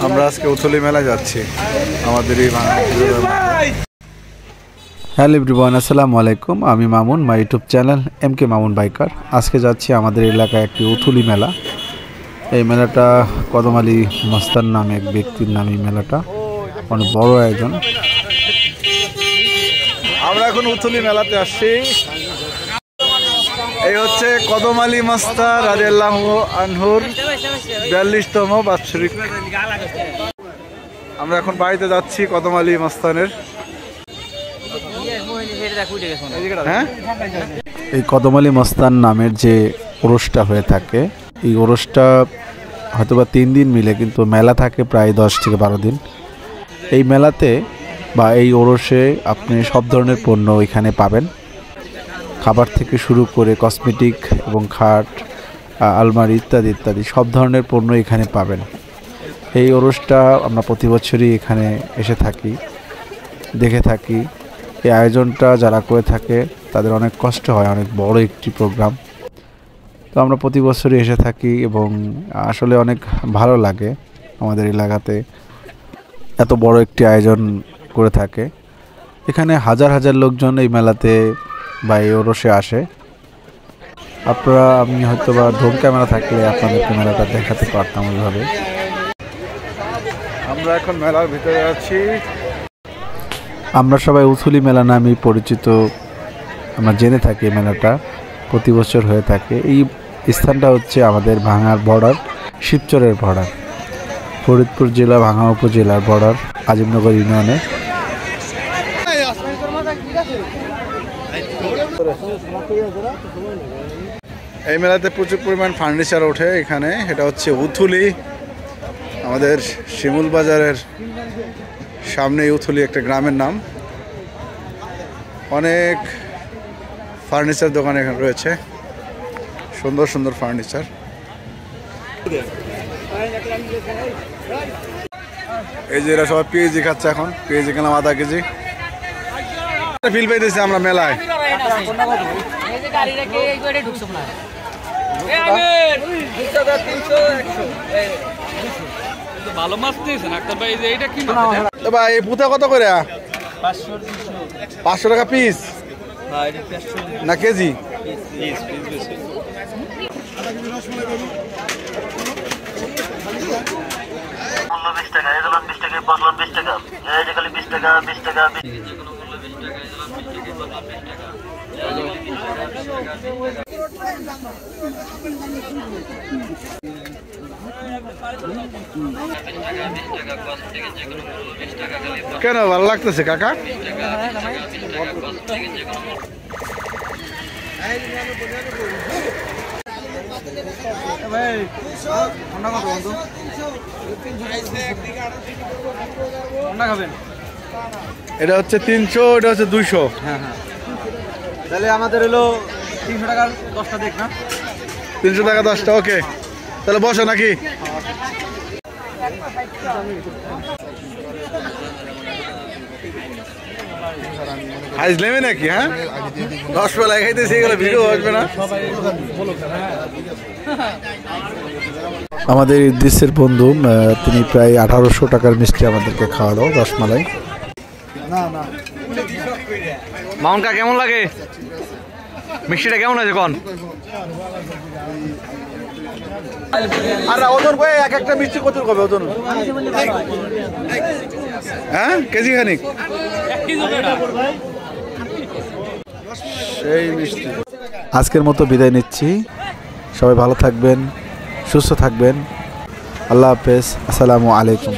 আমরা আজকে উথলি মেলায় যাচ্ছি আমাদের এই হ্যালো এভরিওয়ান, আসসালামু আলাইকুম। আমি Mamun, my YouTube channel MK Mamun biker. আজকে যাচ্ছি আমাদের এলাকায় একটি উথলি মেলা। এই মেলাটা কদম আলী মস্তান নামে এক ব্যক্তির নামে এই মেলাটা অনেক বড় আয়োজন। আমরা এখন উথলি মেলাতে আসছি। এই হচ্ছে কদম আলী মস্তান রাদিয়াল্লাহু আনহুর 42তম বাৎসরিক। আমরা এখন বাড়িতে যাচ্ছি কদম আলী মস্তানের। হ্যাঁ, এই কদম আলী মস্তান নামের যে ওরসটা হয়ে থাকে, এই ওরসটা হয়তোবা 3 দিন মিলে, কিন্তু মেলা থাকে প্রায় 10 থেকে 12 দিন। এই মেলাতে বা এই ওরসে আপনি সব ধরনের পণ্য এখানে পাবেন, খাবার থেকে শুরু করে কসমেটিক এবং খাট, আলমারি ইত্যাদি ইত্যাদি সব ধরনের পণ্য এখানে পাবেন। এই ওরসটা আমরা প্রতি বছরই এখানে এসে থাকি, দেখে থাকি। এই আয়োজনটা যারা করে থাকে তাদের অনেক কষ্ট হয়, অনেক বড় একটি প্রোগ্রাম। তো আমরা প্রতি বছরই এসে থাকি এবং আসলে অনেক ভালো লাগে আমাদের এলাকাতে এত বড় একটি আয়োজন করে থাকে। এখানে হাজার হাজার লোকজন এই মেলাতে বা এই ওরসে আসে। আপনারা, আমি হয়তো বা ড্রোন ক্যামেরা থাকলে আপনাদেরকে মেলাটা দেখাতে পারতাম ওইভাবে। আমরা এখন মেলার ভিতরে আছি। আমরা সবাই উথলি মেলা নামেই পরিচিত, আমরা জেনে থাকি মেলাটা প্রতি বছর হয়ে থাকে। এই স্থানটা হচ্ছে আমাদের ভাঙার বর্ডার, শিবচরের বর্ডার, ফরিদপুর জেলা ভাঙা উপজেলার বর্ডার, আজিমনগর ইউনিয়নে। এই মেলাতে প্রচুর পরিমাণ ফার্নিচার ওঠে এখানে। এটা হচ্ছে উথলি, আমাদের শিমুল বাজারের সামনে উথলি একটা গ্রামের নাম। অনেক ফার্নিচার দোকান এখানে রয়েছে, সুন্দর সুন্দর ফার্নিচার। এই যে এরা সবাই পেঁয়াজি খাচ্ছে এখন। পেঁয়াজি খেলাম আধা কেজি। ফিল পাইতেছি আমরা মেলায়। ভালো মাছ দিয়েছেন একটা ভাই। এইটা কি ভাই, এই পুঁথা কত করে? 500 টাকা পিস না কেজি? কেন ভালো লাগতেছে কাকা? এটা হচ্ছে 300, এটা হচ্ছে 200। হ্যাঁ হ্যাঁ, তাহলে আমাদের হলো 300 টাকার 10টা দেখ না। 300 টাকা 10টা। ওকে, তাহলে বসো নাকি? আইস নেবে নাকি? হ্যাঁ, 10 বেলা খাইতেছি, এগুলো ভিডিও আসবে না। আমাদের দেশের বন্ধু, তিনি প্রায় 1800 টাকার মিষ্টি আমাদেরকে খাওয়ালো, রসমালাই। মাউন্টটা কেমন লাগে? মিষ্টিটা কেমন আছে কোন? আরে ওজন কই? এক একটা মিষ্টি কত কবে ওজন? হ্যাঁ, কেজি খানিক এই মিষ্টি। আজকের মতো বিদায় নিচ্ছি। সবাই ভালো থাকবেন, সুস্থ থাকবেন। আল্লাহ হাফেজ, আসসালামু আলাইকুম।